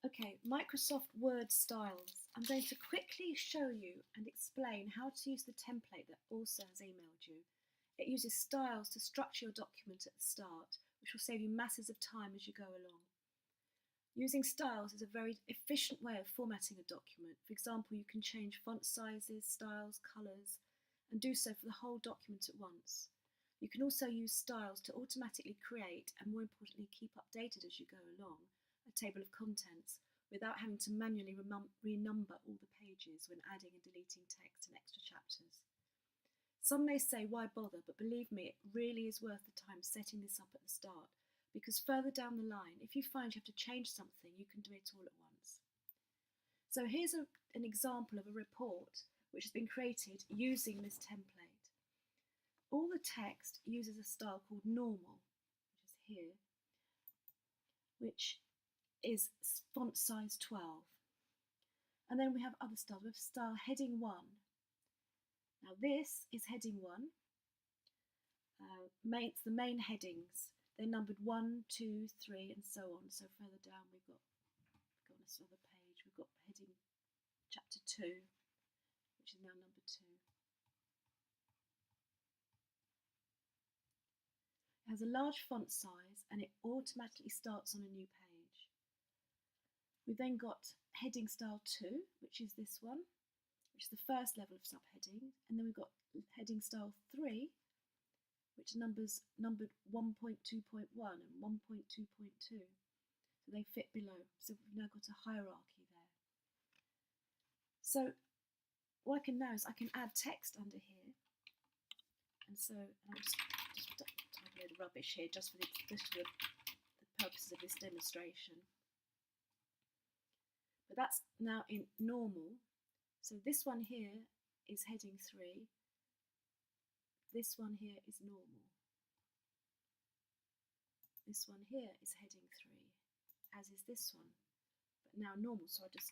Okay, Microsoft Word styles. I'm going to quickly show you and explain how to use the template that Orsa has emailed you. It uses styles to structure your document at the start, which will save you masses of time as you go along. Using styles is a very efficient way of formatting a document. For example, you can change font sizes, styles, colours, and do so for the whole document at once. You can also use styles to automatically create and, more importantly, keep updated as you go along a table of contents without having to manually renumber all the pages when adding and deleting text and extra chapters. Some may say, why bother? But believe me, it really is worth the time setting this up at the start, because further down the line, if you find you have to change something, you can do it all at once. So here's an example of a report which has been created using this template. All the text uses a style called normal, which is here, which is font size 12. And then we have other styles. We have style heading 1. Now this is heading 1. It's the main headings. They're numbered 1, 2, 3, and so on. So further down we've got on this other page, we've got heading chapter 2, which is now number 2. It has a large font size and it automatically starts on a new page. We've then got heading style 2, which is this one, which is the first level of subheading, and then we've got heading style 3, which is numbered 1.2.1 and 1.2.2. So they fit below. So we've now got a hierarchy there. So what I can now is I can add text under here. And so I'll just type a load of rubbish here just for the purposes of this demonstration. But that's now in normal. So this one here is heading 3. This one here is normal. This one here is heading 3, as is this one, but now normal. So I'll just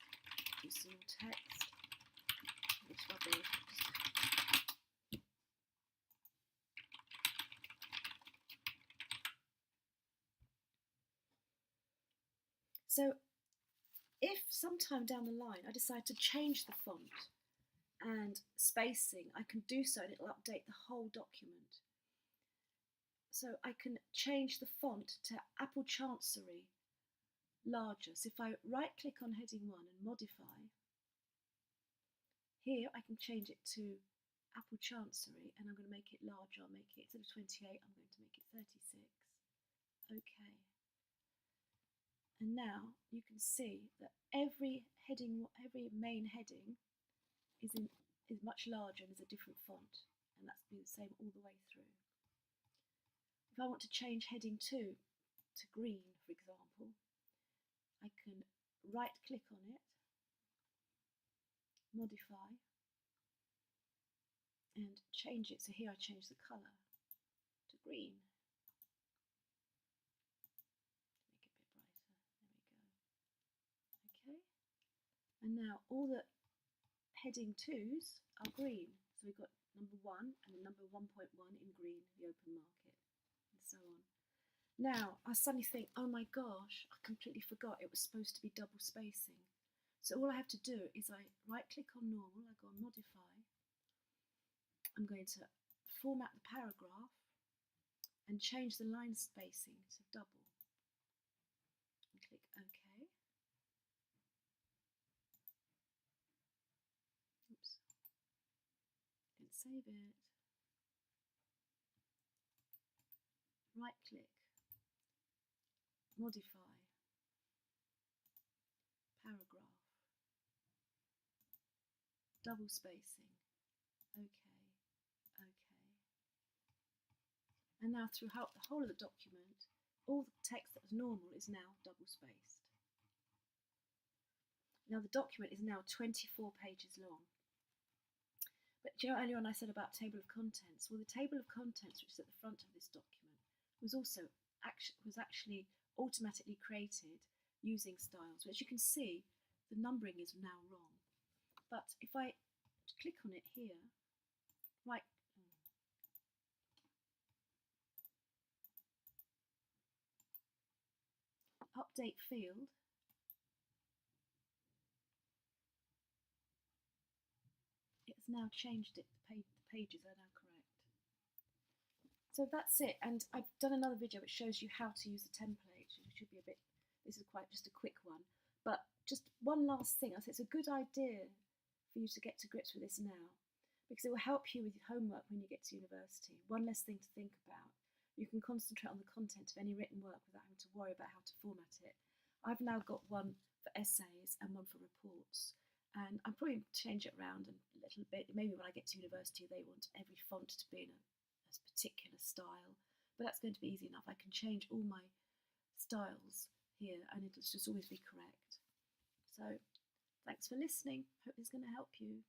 do some more text. It's rubbish. So if sometime down the line I decide to change the font and spacing, I can do so and it'll update the whole document. So I can change the font to Apple Chancery larger. So if I right click on heading 1 and modify, here I can change it to Apple Chancery and I'm going to make it larger. I'll make it, instead of 28, I'm going to make it 36. Okay. And now you can see that every main heading is much larger and is a different font, and that's been the same all the way through. If I want to change heading 2 to green, for example, I can right click on it, modify, and change it. So here I change the colour to green. Make it a bit brighter. There we go. Okay. And now all the heading 2s are green. So we've got number 1 and number 1.1 in green, the open market, and so on. Now I suddenly think, oh my gosh, I completely forgot it was supposed to be double spacing. So all I have to do is I right click on normal, I go on modify, I'm going to format the paragraph and change the line spacing to double and click OK. Oops, didn't save it. Right click, modify, paragraph, double spacing, OK, OK. And now throughout the whole of the document, all the text that was normal is now double spaced. Now the document is now 24 pages long. But you know, earlier on I said about table of contents. Well, the table of contents, which is at the front of this document, was actually automatically created using styles. But as you can see, the numbering is now wrong. But if I click on it here, right, update field, now changed it. The pages are now correct. So that's it, and I've done another video which shows you how to use the template. It should be a bit, this is quite just a quick one, but just one last thing. I think it's a good idea for you to get to grips with this now, because it will help you with your homework when you get to university. One less thing to think about. You can concentrate on the content of any written work without having to worry about how to format it. I've now got one for essays and one for reports, and I'm probably going to change it around a little bit. Maybe when I get to university they want every font to be in a particular style, but that's going to be easy enough. I can change all my styles here and it'll just always be correct. So thanks for listening. Hope it's going to help you.